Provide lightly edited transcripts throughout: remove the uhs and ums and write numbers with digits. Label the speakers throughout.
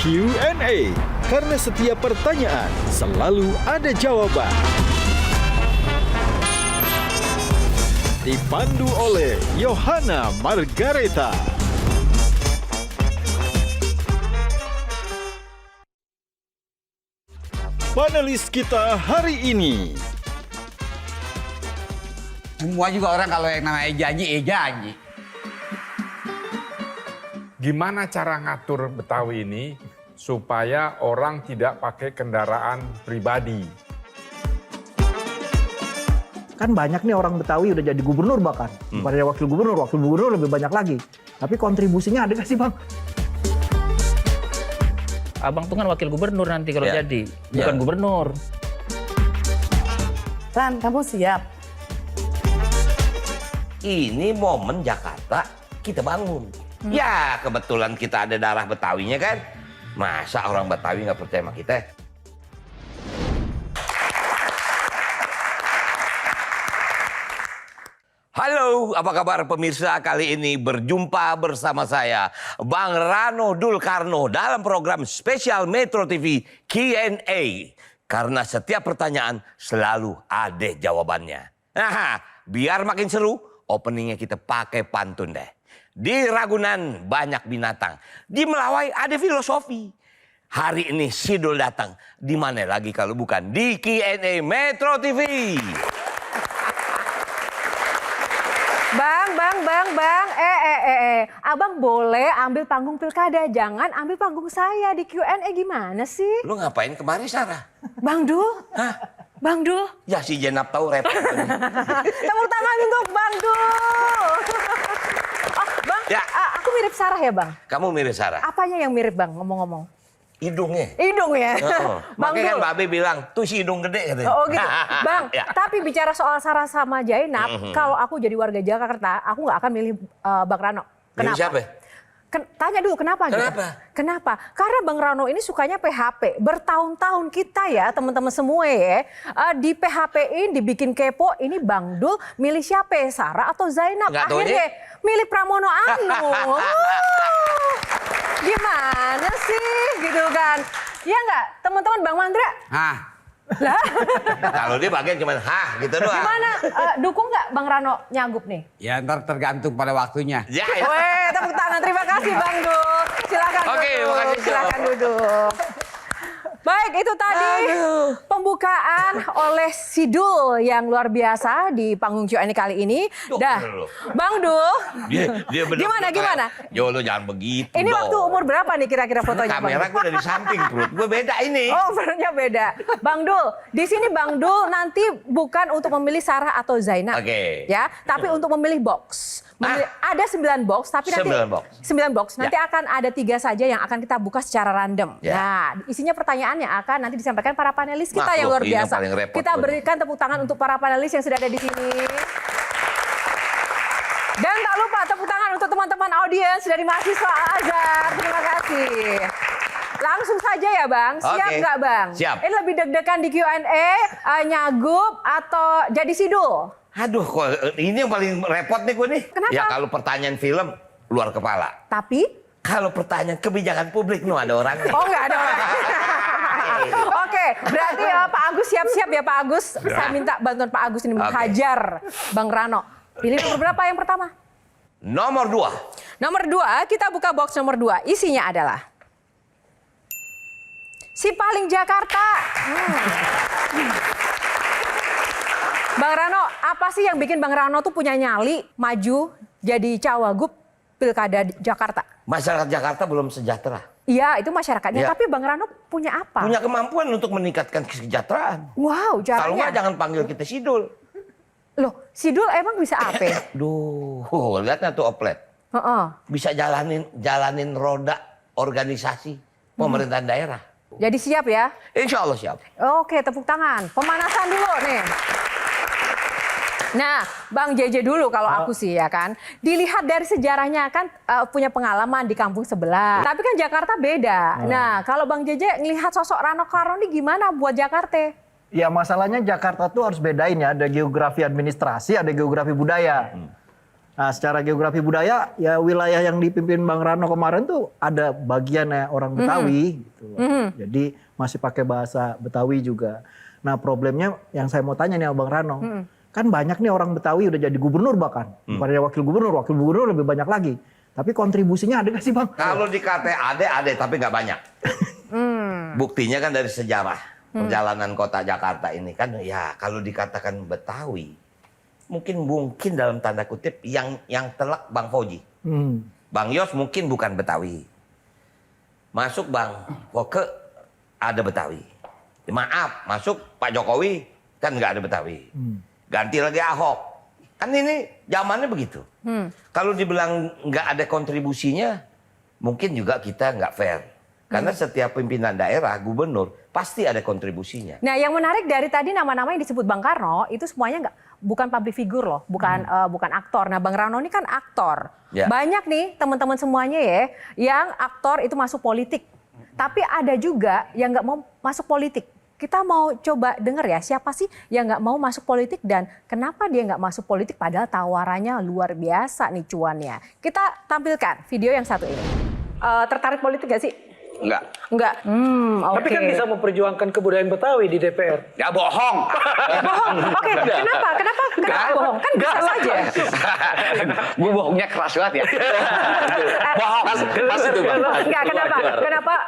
Speaker 1: Q&A, karena setiap pertanyaan selalu ada jawaban. Dipandu oleh Yohana Margareta. Panelis kita hari ini.
Speaker 2: Semua juga orang kalau yang namanya janji.
Speaker 3: Gimana cara ngatur Betawi ini supaya orang tidak pakai kendaraan pribadi?
Speaker 4: Kan banyak nih orang Betawi udah jadi gubernur bahkan. Bukan hanya wakil gubernur lebih banyak lagi. Tapi kontribusinya ada nggak sih Bang?
Speaker 5: Abang tuh kan wakil gubernur nanti kalau jadi, bukan gubernur.
Speaker 6: Ran, kamu siap?
Speaker 7: Ini momen Jakarta kita bangun. Ya kebetulan kita ada darah Betawinya kan. Masa orang Betawi nggak percaya sama kita? Halo, apa kabar pemirsa? Kali ini berjumpa bersama saya, Bang Rano Dulkarno, dalam program spesial Metro TV Q&A. Karena setiap pertanyaan selalu ada jawabannya. Nah, biar makin seru, openingnya kita pakai pantun deh. Di Ragunan banyak binatang, di Melawai ada filosofi. Hari ini Sidul datang, di mana lagi kalau bukan di Q&A Metro TV.
Speaker 6: Bang. Abang boleh ambil panggung pilkada, jangan ambil panggung saya di Q&A, gimana sih?
Speaker 7: Lu ngapain kemari, Sarah?
Speaker 6: Bang Dul?
Speaker 7: Hah?
Speaker 6: Bang Dul?
Speaker 7: Ya si Jenap tahu repot.
Speaker 6: Tepuk tangan untuk Bang Dul. Oh, Bang,
Speaker 7: Ya.
Speaker 6: Aku mirip Sarah ya, Bang?
Speaker 7: Kamu mirip Sarah?
Speaker 6: Apanya yang mirip, Bang, ngomong-ngomong?
Speaker 7: Hidungnya.
Speaker 6: Hidung ya? Bang
Speaker 7: Makanya kan
Speaker 6: Dul.
Speaker 7: Babe bilang, tuh si hidung gede katanya.
Speaker 6: Oh gitu, Bang.
Speaker 7: Ya.
Speaker 6: Tapi bicara soal Sarah sama Zainab, kalau aku jadi warga Jakarta, aku nggak akan milih Bang Rano.
Speaker 7: Milih
Speaker 6: Kenapa?
Speaker 7: siapa?
Speaker 6: Tanya dulu kenapa?
Speaker 7: Kenapa?
Speaker 6: Gitu? Kenapa? Karena Bang Rano ini sukanya PHP. Bertahun-tahun kita ya, teman-teman semua ya, di PHP-in, dibikin kepo. Ini Bang Dul milih siapa? Sarah atau Zainab?
Speaker 7: Nggak taunya.
Speaker 6: Akhirnya milih Pramono Anung. Gimana sih, gitu kan? Ya nggak, teman-teman Bang Mandra?
Speaker 2: Hah,
Speaker 6: Lah,
Speaker 7: Kalau dia bagian cuman hah gitu doang.
Speaker 6: gimana? Dukung nggak Bang Rano nyagup nih?
Speaker 2: ya ntar tergantung pada waktunya.
Speaker 7: Ya,
Speaker 6: Weh, tepuk tangan. Terima kasih Bang Dul. Silakan
Speaker 7: Oke,
Speaker 6: duduk.
Speaker 7: makasih, Jo.
Speaker 6: Silakan duduk. Baik, itu tadi pembukaan oleh Sidul yang luar biasa di panggung Q&A kali ini.
Speaker 7: Duh,
Speaker 6: Dah,
Speaker 7: bener loh.
Speaker 6: Bang Dul.
Speaker 7: dia bener-bener
Speaker 6: Gimana?
Speaker 7: kayak, Yo lo jangan begitu
Speaker 6: Ini
Speaker 7: dong.
Speaker 6: waktu umur berapa nih kira-kira fotonya, Bang?
Speaker 7: Kamera gue dari samping, perut gue beda ini.
Speaker 6: Oh, umurnya beda. Bang Dul, di sini Bang Dul nanti bukan untuk memilih Sarah atau Zainab.
Speaker 7: Oke.
Speaker 6: Ya, tapi untuk memilih box. Ada 9 box, tapi nanti
Speaker 7: 9 box.
Speaker 6: 9 box. Nanti akan ada 3 saja yang akan kita buka secara random.
Speaker 7: Ya.
Speaker 6: Nah, isinya pertanyaan yang akan nanti disampaikan para panelis kita
Speaker 7: Makhluk,
Speaker 6: yang luar
Speaker 7: ini yang
Speaker 6: biasa.
Speaker 7: paling repot
Speaker 6: Kita
Speaker 7: gua
Speaker 6: berikan tepuk tangan untuk para panelis yang sudah ada di sini. Dan tak lupa tepuk tangan untuk teman-teman audiens dari mahasiswa Al-Azhar. Terima kasih. Langsung saja ya Bang, siap
Speaker 7: Oke.
Speaker 6: nggak Bang?
Speaker 7: Siap.
Speaker 6: Ini lebih deg-degan di Q&A, nyagup atau jadi sidul?
Speaker 7: Aduh, kok ini yang paling repot nih gue nih.
Speaker 6: Kenapa?
Speaker 7: Ya kalau pertanyaan film luar kepala.
Speaker 6: Tapi?
Speaker 7: Kalau pertanyaan kebijakan publik no ada orangnya.
Speaker 6: Oh nggak ada orang. Oke, berarti Pak Agus siap-siap ya Pak Agus. Saya minta bantuan Pak Agus ini menghajar Bang Rano. Pilih nomor berapa yang pertama?
Speaker 7: Nomor 2.
Speaker 6: Nomor 2, kita buka box nomor 2. Isinya adalah si paling Jakarta. Bang Rano, apa sih yang bikin Bang Rano tuh punya nyali maju jadi cawagup Pilkada Jakarta?
Speaker 7: Masyarakat Jakarta belum sejahtera.
Speaker 6: Iya, itu masyarakatnya.
Speaker 7: Iya.
Speaker 6: Tapi Bang Rano punya apa?
Speaker 7: Punya kemampuan untuk meningkatkan kesejahteraan.
Speaker 6: Wow,
Speaker 7: Kalau nggak
Speaker 6: caranya.
Speaker 7: jangan panggil kita Sidul.
Speaker 6: Loh, Sidul emang bisa apa?
Speaker 7: Duh, lihatnya tuh oplet.
Speaker 6: Heeh.
Speaker 7: Bisa jalanin roda organisasi pemerintahan daerah.
Speaker 6: Jadi siap ya?
Speaker 7: Insya Allah siap.
Speaker 6: Oke, tepuk tangan. Pemanasan dulu nih. Nah, Bang JJ dulu kalau aku sih ya kan. Dilihat dari sejarahnya kan punya pengalaman di kampung sebelah. Tapi kan Jakarta beda. Nah, kalau Bang JJ ngelihat sosok Rano Karno ini gimana buat Jakarta?
Speaker 4: Ya masalahnya Jakarta tuh harus bedain ya. Ada geografi administrasi, ada geografi budaya. Nah, secara geografi budaya, ya wilayah yang dipimpin Bang Rano kemarin tuh ada bagiannya orang Betawi, gitu. Jadi masih pakai bahasa Betawi juga. Nah, problemnya yang saya mau tanya nih sama Bang Rano, kan banyak nih orang Betawi udah jadi gubernur bahkan, bukan hanya wakil gubernur lebih banyak lagi. Tapi kontribusinya ada nggak sih Bang?
Speaker 7: Kalau dikata ada tapi nggak banyak. Buktinya kan dari sejarah perjalanan kota Jakarta ini kan, ya kalau dikatakan Betawi, mungkin dalam tanda kutip yang telak Bang Fauji. Bang Yos mungkin bukan Betawi. Masuk Bang Foke ada Betawi. Maaf, masuk Pak Jokowi kan nggak ada Betawi. Ganti lagi Ahok. Kan ini zamannya begitu. Kalau dibilang nggak ada kontribusinya, mungkin juga kita nggak fair. Karena setiap pimpinan daerah, gubernur, pasti ada kontribusinya.
Speaker 6: Nah, yang menarik dari tadi nama-nama yang disebut Bang Karno itu semuanya bukan public figure loh, bukan aktor. Nah, Bang Rano ini kan aktor.
Speaker 7: Ya.
Speaker 6: Banyak nih teman-teman semuanya ya yang aktor itu masuk politik. Tapi ada juga yang nggak mau masuk politik. Kita mau coba dengar ya, siapa sih yang nggak mau masuk politik dan kenapa dia nggak masuk politik padahal tawarannya luar biasa nih cuannya. Kita tampilkan video yang satu ini. Tertarik politik gak sih?
Speaker 7: Enggak.
Speaker 6: Enggak. Oke.
Speaker 8: Tapi kan bisa memperjuangkan kebudayaan Betawi di DPR.
Speaker 7: Ya bohong.
Speaker 6: Bohong. Oke, kenapa bohong? Kan bisa saja.
Speaker 2: Gue bohongnya keras banget ya. Bohong.
Speaker 7: Pas itu Bang.
Speaker 6: Enggak,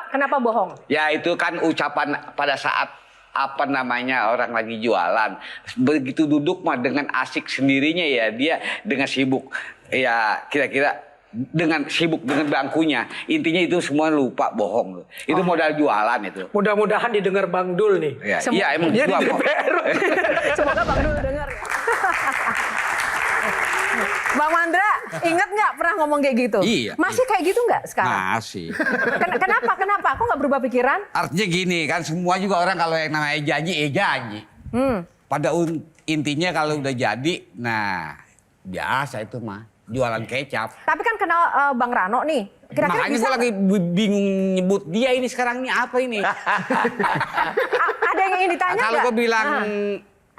Speaker 6: kenapa bohong?
Speaker 2: Ya itu kan ucapan pada saat apa namanya orang lagi jualan. Begitu duduk mah dengan asik sendirinya ya dia dengan sibuk. Ya kira-kira dengan sibuk dengan bangkunya. Intinya itu semua lupa bohong. Itu modal jualan itu.
Speaker 8: Mudah-mudahan didengar Bang Dul nih.
Speaker 2: Ya, iya emang
Speaker 8: Dia di
Speaker 2: gua
Speaker 8: DPR.
Speaker 6: Semoga Bang Dul dengar. Bang Mandra, ingat nggak pernah ngomong kayak gitu?
Speaker 2: Iya.
Speaker 6: Masih kayak gitu nggak sekarang?
Speaker 2: Masih.
Speaker 6: Kenapa? Kok nggak berubah pikiran?
Speaker 2: Artinya gini kan semua juga orang kalau yang namanya janji. Pada intinya kalau udah jadi, nah biasa itu mah jualan kecap.
Speaker 6: Tapi kan kenal Bang Rano nih. Kira-kira
Speaker 2: Makanya
Speaker 6: bisa
Speaker 2: gue lagi bingung nyebut dia ini sekarang ini apa ini.
Speaker 6: ada yang ingin ditanya
Speaker 2: Kalau gue bilang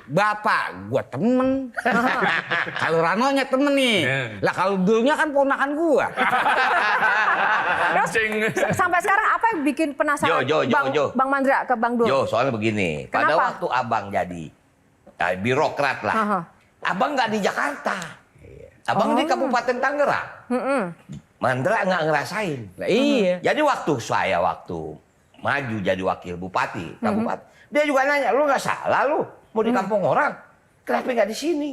Speaker 2: Bapak, gue temen. Kalau Ranonya temen nih. Lah kalau Dulnya kan ponakan gue.
Speaker 6: Terus sampai sekarang apa yang bikin penasaran Bang Mandra ke Bang Dul?
Speaker 7: Soalnya begini. Pada
Speaker 6: Kenapa?
Speaker 7: waktu abang jadi birokrat lah. Abang nggak di Jakarta. Abang di Kabupaten Tangerang. Mandra nggak ngerasain.
Speaker 2: Lah iya.
Speaker 7: Jadi waktu maju jadi wakil bupati kabupaten, dia juga nanya, lu nggak salah lu mau di kampung orang, kenapa nggak di sini?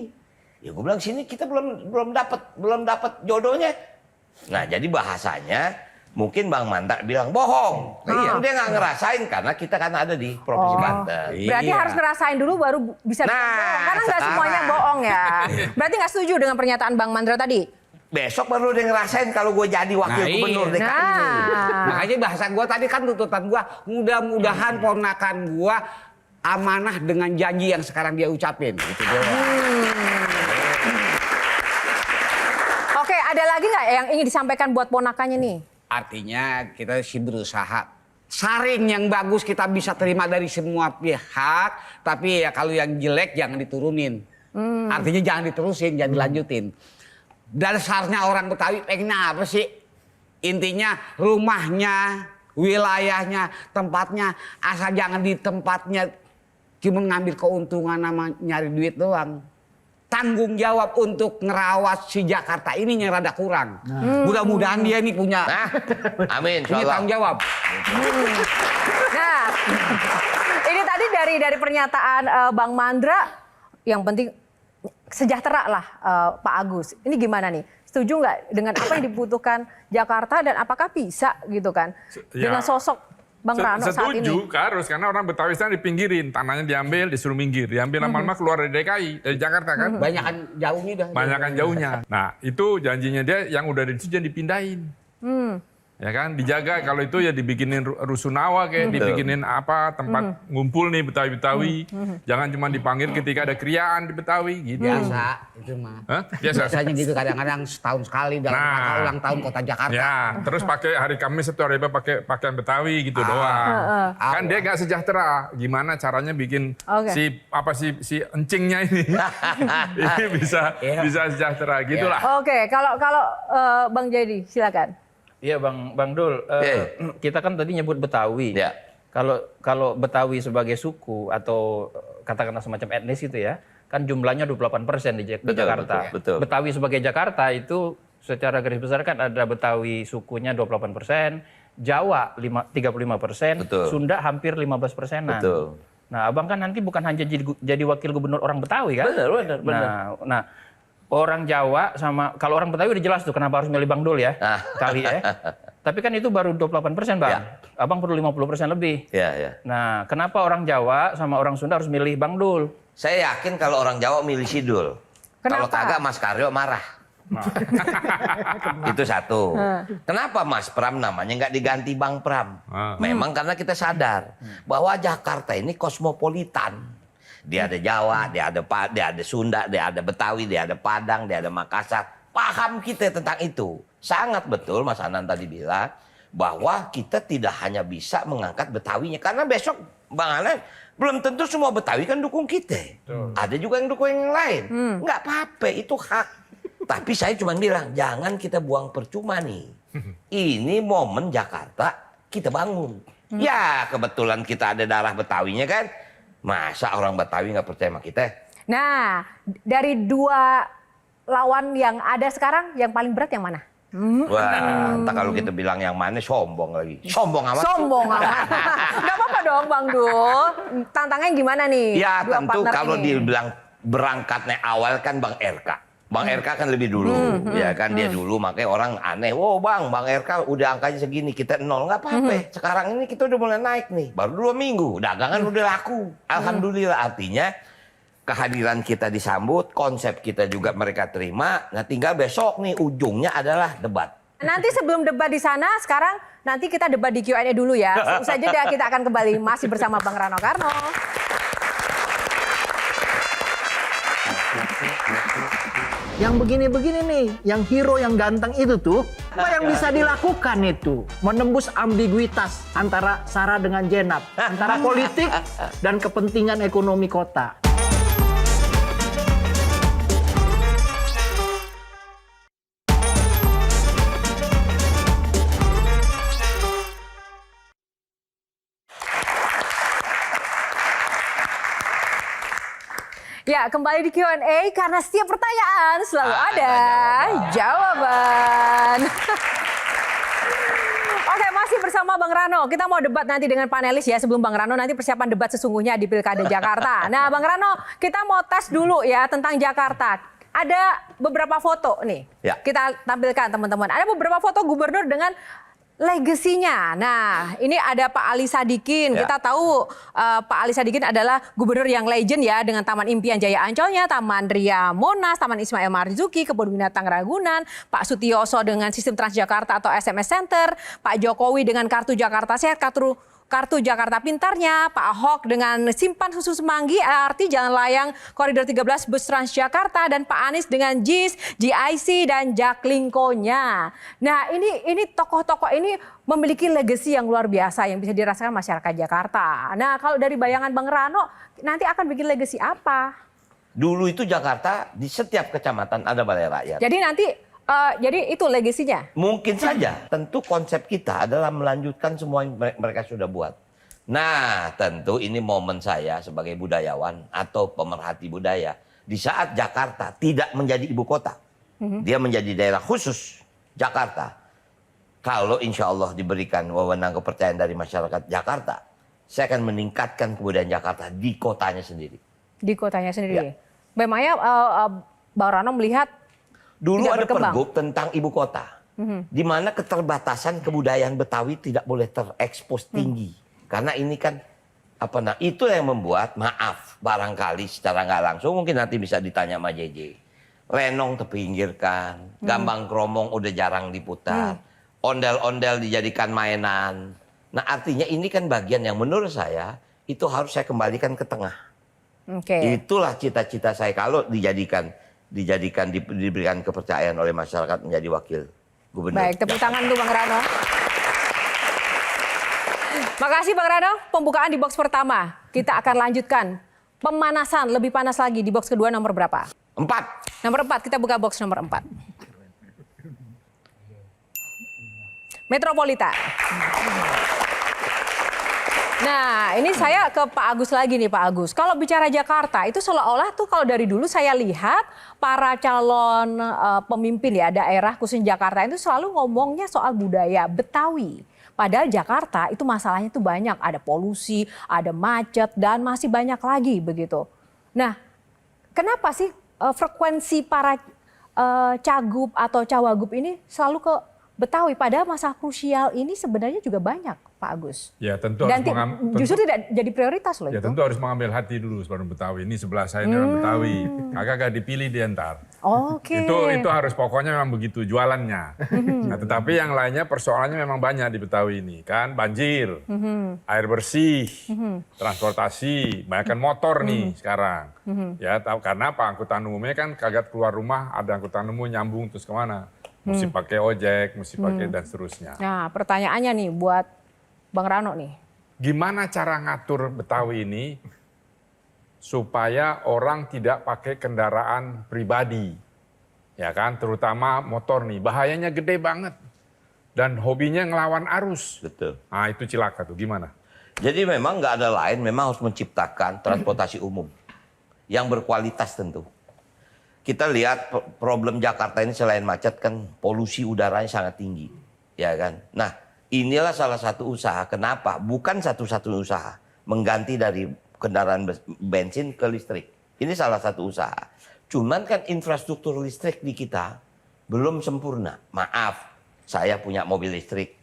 Speaker 7: Ya gue bilang sini kita belum dapat jodohnya. Nah jadi bahasanya mungkin Bang Mandra bilang bohong. Iya. Dia nggak ngerasain karena kita kan ada di provinsi Banten.
Speaker 6: Berarti harus ngerasain dulu baru bisa bilang bohong. Karena nggak semuanya bohong ya. Berarti nggak setuju dengan pernyataan Bang Mandra tadi?
Speaker 7: Besok baru dia ngerasain kalau gue jadi wakil gubernur DKI.
Speaker 2: Makanya bahasa gue tadi kan tuntutan gue, mudah-mudahan ponakan gue amanah dengan janji yang sekarang dia ucapin. Gitu
Speaker 6: Oke, ada lagi nggak yang ingin disampaikan buat ponakannya nih?
Speaker 2: Artinya kita sih berusaha saring yang bagus kita bisa terima dari semua pihak, tapi ya kalau yang jelek jangan diturunin. Artinya jangan diterusin, jangan dilanjutin. Dasarnya orang Betawi pengennya apa sih? Intinya rumahnya, wilayahnya, tempatnya, asal jangan di tempatnya cuma ngambil keuntungan sama nyari duit doang. Tanggung jawab untuk ngerawat si Jakarta ini yang rada kurang. Mudah-mudahan dia ini punya
Speaker 7: Amin,
Speaker 2: punya tanggung jawab.
Speaker 6: Nah, ini tadi dari pernyataan Bang Mandra, yang penting sejahtera lah Pak Agus. Ini gimana nih? Setuju nggak dengan apa yang dibutuhkan Jakarta dan apakah bisa gitu kan dengan sosok Bang Rano saat ini?
Speaker 3: Setuju, harus karena orang Betawi sana dipinggirin, tanahnya diambil, disuruh minggir, diambil lama-lama keluar dari DKI, dari Jakarta kan?
Speaker 2: Banyakan jauhnya dah.
Speaker 3: Banyakan jauhnya. Nah itu janjinya dia yang udah di situ jangan dipindahin. Ya kan, dijaga kalau itu ya dibikinin rusunawa kayak dibikinin apa tempat ngumpul nih Betawi-Betawi. Jangan cuma dipanggil ketika ada kriaan di Betawi gitu.
Speaker 2: Biasa itu mah.
Speaker 3: Hah? Biasa.
Speaker 2: Biasanya gitu kadang-kadang setahun sekali dalam rangka ulang tahun kota Jakarta.
Speaker 3: Ya, terus pakai hari Kamis atau hari apa pakai pakaian Betawi gitu doang. Kan dia nggak sejahtera. Gimana caranya bikin si encingnya ini ini bisa sejahtera gitulah.
Speaker 6: Oke, kalau Bang Jadi silakan.
Speaker 5: Iya Bang Dul, kita kan tadi nyebut Betawi.
Speaker 7: Ya.
Speaker 5: Kalau Betawi sebagai suku atau katakanlah semacam etnis itu ya, kan jumlahnya 28% di Jakarta.
Speaker 7: Betul.
Speaker 5: Betawi sebagai Jakarta itu secara garis besar kan ada Betawi sukunya 28%, Jawa 35%,
Speaker 7: Betul.
Speaker 5: Sunda hampir 15%-an.
Speaker 7: Betul.
Speaker 5: Nah, Abang kan nanti bukan hanya jadi wakil gubernur orang Betawi kan?
Speaker 7: Benar.
Speaker 5: Nah, orang Jawa sama kalau orang Betawi udah jelas tuh kenapa harus milih Bang Dul ya. Kali ya. Tapi kan itu baru 28%, Bang.
Speaker 7: Ya.
Speaker 5: Abang perlu 50% lebih.
Speaker 7: Ya.
Speaker 5: Nah, kenapa orang Jawa sama orang Sunda harus milih Bang Dul?
Speaker 7: Saya yakin kalau orang Jawa milih Sidul. Kalau
Speaker 6: Kenapa?
Speaker 7: kagak Mas Karyo marah. Itu satu. Kenapa Mas Pram namanya nggak diganti Bang Pram? Memang karena kita sadar bahwa Jakarta ini kosmopolitan. Dia ada Jawa, dia ada Sunda, dia ada Betawi, dia ada Padang, dia ada Makassar. Paham kita tentang itu. Sangat betul Mas Anan tadi bilang bahwa kita tidak hanya bisa mengangkat Betawinya. Karena besok Bang Anan belum tentu semua Betawi kan dukung kita. Ada juga yang dukung yang lain. Nggak apa-apa, itu hak. Tapi saya cuma bilang, jangan kita buang percuma nih. Ini momen Jakarta kita bangun. Ya kebetulan kita ada darah Betawinya kan. Masa orang Betawi nggak percaya sama kita?
Speaker 6: Nah, dari dua lawan yang ada sekarang, yang paling berat yang mana?
Speaker 7: Wah, entah kalau kita bilang yang mana sombong lagi. Sombong amat.
Speaker 6: Sombong amat. Gak apa-apa dong Bang Dul. Tantangannya gimana nih?
Speaker 7: Ya
Speaker 6: dua
Speaker 7: tentu
Speaker 6: partner
Speaker 7: kalau
Speaker 6: ini?
Speaker 7: dibilang berangkatnya awal kan Bang RK. Bang RK kan lebih dulu, ya kan dia dulu makanya orang aneh. Oh Bang RK udah angkanya segini, kita 0 nggak apa-apa. Sekarang ini kita udah mulai naik nih, baru 2 minggu, dagangan udah laku. Alhamdulillah artinya kehadiran kita disambut, konsep kita juga mereka terima. Nah tinggal besok nih ujungnya adalah debat.
Speaker 6: Nanti sebelum debat di sana, sekarang nanti kita debat di Q&A dulu ya. Usai jeda kita akan kembali masih bersama Bang Rano Karno.
Speaker 4: Yang begini-begini nih, yang hero yang ganteng itu tuh, apa yang bisa dilakukan itu? Menembus ambiguitas antara Sarah dengan Jenab, antara politik dan kepentingan ekonomi kota.
Speaker 6: Ya, kembali di Q&A karena setiap pertanyaan selalu ada jawaban. Oke, masih bersama Bang Rano. Kita mau debat nanti dengan panelis ya. Sebelum Bang Rano nanti persiapan debat sesungguhnya di Pilkada Jakarta. Nah, Bang Rano, kita mau tes dulu ya tentang Jakarta. Ada beberapa foto nih.
Speaker 7: Ya.
Speaker 6: Kita tampilkan teman-teman. Ada beberapa foto gubernur dengan legasinya. Nah, ini ada Pak Ali Sadikin.
Speaker 7: Ya.
Speaker 6: Kita tahu Pak Ali Sadikin adalah gubernur yang legend ya dengan Taman Impian Jaya Ancolnya, Taman Ria Monas, Taman Ismail Marzuki, Kebun Binatang Ragunan, Pak Sutioso dengan sistem Transjakarta atau SMS Center, Pak Jokowi dengan kartu Jakarta Sehat, kartu Jakarta Pintarnya, Pak Ahok dengan Simpan Susu Semanggi, LRT Jalan Layang Koridor 13 Bus Transjakarta, dan Pak Anies dengan JIS, GIC, dan Jaklingko-nya. Nah, ini tokoh-tokoh ini memiliki legasi yang luar biasa yang bisa dirasakan masyarakat Jakarta. Nah, kalau dari bayangan Bang Rano, nanti akan bikin legasi apa?
Speaker 7: Dulu itu Jakarta di setiap kecamatan ada balai rakyat.
Speaker 6: Jadi nanti jadi itu legasinya.
Speaker 7: Mungkin saja. Tentu konsep kita adalah melanjutkan semua yang mereka sudah buat. Nah, tentu ini momen saya sebagai budayawan atau pemerhati budaya. Di saat Jakarta tidak menjadi ibu kota. Dia menjadi daerah khusus Jakarta. Kalau insya Allah diberikan wewenang kepercayaan dari masyarakat Jakarta, saya akan meningkatkan kebudayaan Jakarta di kotanya sendiri.
Speaker 6: Di kotanya sendiri.
Speaker 7: Ya.
Speaker 6: Memangnya Bang Rano melihat
Speaker 7: Dulu
Speaker 6: tidak
Speaker 7: ada
Speaker 6: berkembang.
Speaker 7: pergub tentang ibu kota, di mana keterbatasan kebudayaan Betawi tidak boleh terekspos tinggi, karena ini kan itu yang membuat maaf barangkali secara nggak langsung mungkin nanti bisa ditanya sama JJ. Lenong terpinggirkan, Gambang Kromong udah jarang diputar, ondel-ondel dijadikan mainan. Nah artinya ini kan bagian yang menurut saya itu harus saya kembalikan ke tengah. Itulah cita-cita saya kalau diberikan kepercayaan oleh masyarakat menjadi wakil gubernur.
Speaker 6: Baik, tepuk tangan untuk Bang Rano. Makasih Bang Rano, pembukaan di box pertama. Kita akan lanjutkan pemanasan lebih panas lagi di box kedua nomor berapa?
Speaker 7: 4.
Speaker 6: Nomor 4, kita buka box nomor 4. Metropolitan. Nah, ini saya ke Pak Agus lagi nih Pak Agus. Kalau bicara Jakarta itu seolah-olah tuh kalau dari dulu saya lihat para calon pemimpin ya daerah khususnya Jakarta itu selalu ngomongnya soal budaya Betawi. Padahal Jakarta itu masalahnya tuh banyak, ada polusi, ada macet dan masih banyak lagi begitu. Nah, kenapa sih frekuensi para cagup atau cawagup ini selalu ke Betawi? Padahal masalah krusial ini sebenarnya juga banyak, Pak Agus.
Speaker 3: Ya tentu
Speaker 6: Dan
Speaker 3: harus
Speaker 6: justru tidak jadi prioritas loh
Speaker 3: ya,
Speaker 6: itu.
Speaker 3: tentu harus mengambil hati dulu seorang Betawi. Ini sebelah saya ini orang Betawi. Agak dipilih dia ntar.
Speaker 6: Oke.
Speaker 3: Itu harus pokoknya memang begitu jualannya. Nah, tetapi yang lainnya persoalannya memang banyak di Betawi ini kan, banjir, air bersih, transportasi, banyak kan motor nih sekarang. Ya karena apa, angkutan umumnya kan kagak keluar rumah, ada angkutan umum nyambung terus kemana? Mesti pakai ojek, mesti pakai dan seterusnya.
Speaker 6: Nah pertanyaannya nih buat Bang Rano nih.
Speaker 3: Gimana cara ngatur Betawi ini supaya orang tidak pakai kendaraan pribadi, ya kan? Terutama motor nih, bahayanya gede banget dan hobinya ngelawan arus.
Speaker 7: Betul.
Speaker 3: Nah itu cilaka tuh, gimana?
Speaker 7: Jadi memang nggak ada lain, memang harus menciptakan transportasi umum yang berkualitas tentu. Kita lihat problem Jakarta ini selain macet kan polusi udaranya sangat tinggi, ya kan? Nah, inilah salah satu usaha. Kenapa? Bukan satu-satunya usaha mengganti dari kendaraan bensin ke listrik. Ini salah satu usaha. Cuman kan infrastruktur listrik di kita belum sempurna. Maaf, saya punya mobil listrik.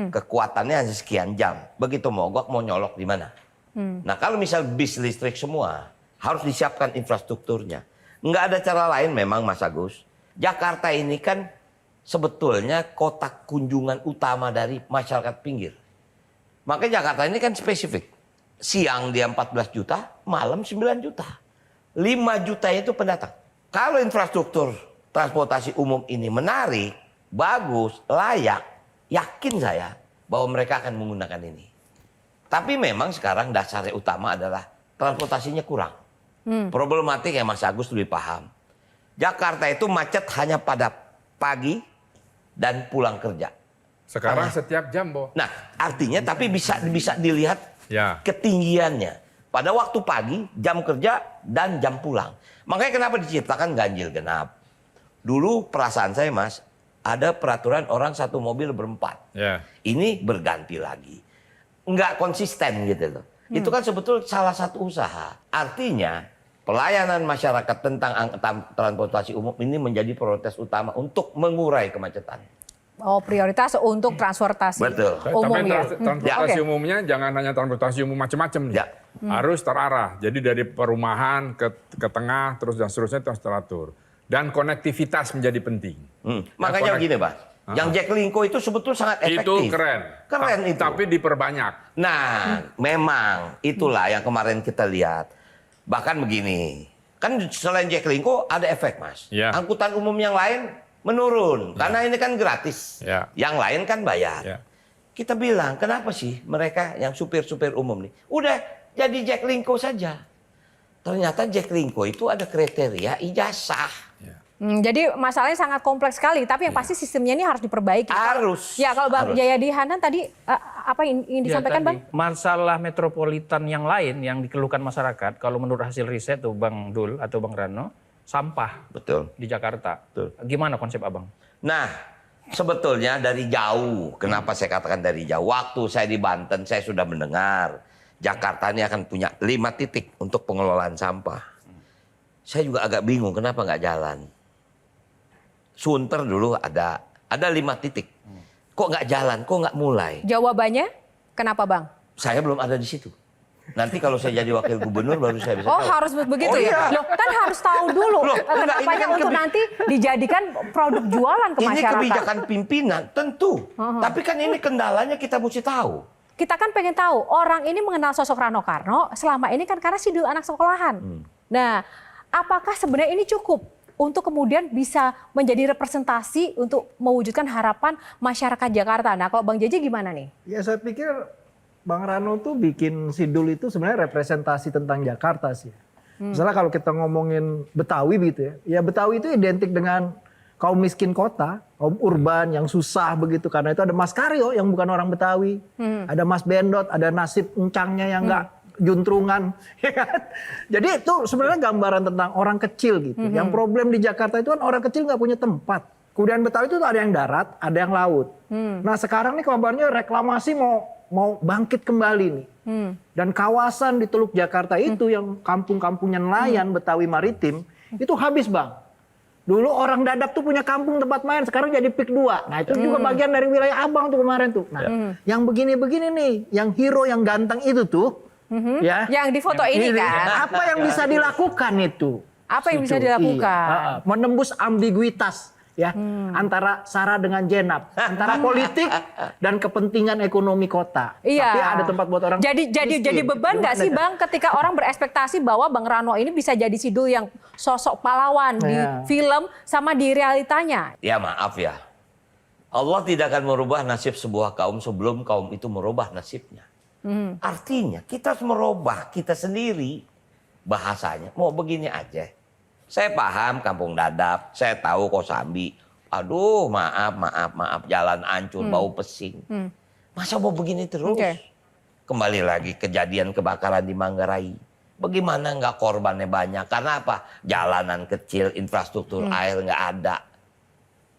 Speaker 7: Kekuatannya hanya sekian jam. Begitu mogok mau nyolok di mana? Nah, kalau misal bis listrik semua, harus disiapkan infrastrukturnya. Nggak ada cara lain memang Mas Agus. Jakarta ini kan sebetulnya kota kunjungan utama dari masyarakat pinggir. Makanya Jakarta ini kan spesifik. Siang dia 14 juta, malam 9 juta. 5 juta itu pendatang. Kalau infrastruktur transportasi umum ini menarik, bagus, layak, yakin saya bahwa mereka akan menggunakan ini. Tapi memang sekarang dasarnya utama adalah transportasinya kurang. Problematik yang Mas Agus lebih paham. Jakarta itu macet hanya pada pagi dan pulang kerja.
Speaker 3: Sekarang setiap jam, Bo.
Speaker 7: Nah, artinya tapi bisa dilihat
Speaker 3: Ya.
Speaker 7: ketinggiannya. Pada waktu pagi, jam kerja dan jam pulang. Makanya kenapa diciptakan ganjil genap. Dulu perasaan saya Mas, ada peraturan orang satu mobil berempat.
Speaker 3: Ya.
Speaker 7: Ini berganti lagi. Nggak konsisten gitu loh. Itu kan sebetulnya salah satu usaha. Artinya pelayanan masyarakat tentang transportasi umum ini menjadi prioritas utama untuk mengurai kemacetan.
Speaker 6: Oh, prioritas untuk transportasi umum
Speaker 3: Tapi
Speaker 6: ya.
Speaker 3: transportasi umumnya jangan hanya transportasi umum macam-macam nih.
Speaker 7: Ya.
Speaker 3: Harus terarah. Jadi dari perumahan ke tengah terus dan seterusnya terus teratur. Dan konektivitas menjadi penting.
Speaker 7: Makanya begini, Pak. Yang Jaklingko itu sebetulnya sangat efektif.
Speaker 3: Itu keren.
Speaker 7: Keren itu.
Speaker 3: Tapi diperbanyak.
Speaker 7: Nah, memang itulah yang kemarin kita lihat. Bahkan begini, kan selain Jaklingko ada efek, Mas.
Speaker 3: Ya.
Speaker 7: Angkutan umum yang lain menurun karena ini kan gratis.
Speaker 3: Ya.
Speaker 7: Yang lain kan bayar.
Speaker 3: Ya.
Speaker 7: Kita bilang, kenapa sih mereka yang supir-supir umum nih? Udah jadi Jaklingko saja. Ternyata Jaklingko itu ada kriteria ijazah.
Speaker 6: Jadi masalahnya sangat kompleks sekali, tapi yang pasti sistemnya ini harus diperbaiki.
Speaker 7: Harus.
Speaker 6: Ya kalau Bang
Speaker 7: Harus.
Speaker 6: Jayadi Hanan tadi apa yang ingin disampaikan
Speaker 5: tadi,
Speaker 6: Bang?
Speaker 5: Masalah metropolitan yang lain yang dikeluhkan masyarakat, kalau menurut hasil riset tuh Bang Dul atau Bang Rano, sampah
Speaker 7: Betul.
Speaker 5: di Jakarta.
Speaker 7: Betul.
Speaker 5: Gimana konsep Abang?
Speaker 7: Nah, sebetulnya dari jauh, kenapa saya katakan dari jauh? Waktu saya di Banten, saya sudah mendengar Jakarta ini akan punya 5 titik untuk pengelolaan sampah. Saya juga agak bingung kenapa nggak jalan. Sunter dulu ada 5 titik. Kok nggak jalan, kok nggak mulai?
Speaker 6: Jawabannya kenapa Bang?
Speaker 7: Saya belum ada di situ. Nanti kalau saya jadi wakil gubernur baru saya bisa
Speaker 6: Oh,
Speaker 7: jawab.
Speaker 6: harus begitu
Speaker 7: Oh,
Speaker 6: ya?
Speaker 7: iya.
Speaker 6: Loh, kan harus tahu dulu
Speaker 7: Loh, enggak, ini
Speaker 6: kenapanya
Speaker 7: kan
Speaker 6: untuk nanti dijadikan produk jualan ke
Speaker 7: Ini
Speaker 6: masyarakat.
Speaker 7: kebijakan pimpinan, tentu. Tapi kan ini kendalanya kita mesti tahu.
Speaker 6: Kita kan pengen tahu, orang ini mengenal sosok Rano Karno selama ini kan karena sidul anak sekolahan. Nah, apakah sebenarnya ini cukup untuk kemudian bisa menjadi representasi untuk mewujudkan harapan masyarakat Jakarta? Nah, kalau Bang JJ gimana nih?
Speaker 4: Ya saya pikir Bang Rano tuh bikin Sidul itu sebenarnya representasi tentang Jakarta sih. Misalnya kalau kita ngomongin Betawi gitu ya Betawi itu identik dengan kaum miskin kota, kaum urban yang susah begitu. Karena itu ada Mas Karyo yang bukan orang Betawi, ada Mas Bendot, ada nasib encangnya yang enggak juntrungan, ya kan? Jadi itu sebenarnya gambaran tentang orang kecil gitu. Yang problem di Jakarta itu kan orang kecil nggak punya tempat. Kemudian Betawi itu ada yang darat, ada yang laut. Nah sekarang nih kabarnya reklamasi mau bangkit kembali nih. Dan kawasan di Teluk Jakarta itu yang kampung-kampungnya nelayan Betawi Maritim itu habis Bang. Dulu orang Dadap tuh punya kampung tempat main, sekarang jadi PIK 2. Nah itu juga bagian dari wilayah Abang tuh kemarin tuh. Nah yang begini-begini nih, yang hero yang ganteng itu tuh, ya.
Speaker 6: Yang di foto ini kan?
Speaker 4: Apa yang bisa dilakukan itu?
Speaker 6: Apa yang bisa
Speaker 4: Itu,
Speaker 6: dilakukan?
Speaker 4: iya. Menembus ambiguitas ya antara Sarah dengan Jenab, antara politik dan kepentingan ekonomi kota.
Speaker 6: Iya.
Speaker 4: Tapi ada tempat buat orang.
Speaker 6: Jadi beban nggak sih Bang ketika orang berekspektasi bahwa Bang Rano ini bisa jadi sidul yang sosok pahlawan di film sama di realitanya?
Speaker 7: Ya maaf ya. Allah tidak akan merubah nasib sebuah kaum sebelum kaum itu merubah nasibnya. Artinya kita harus merubah kita sendiri bahasanya. Mau begini aja. Saya paham Kampung Dadap, saya tahu Kosambi. Aduh maaf jalan hancur bau pesing. Masa mau begini terus? Kembali lagi kejadian kebakaran di Manggarai. Bagaimana nggak korbannya banyak? Karena apa? Jalanan kecil, infrastruktur air nggak ada.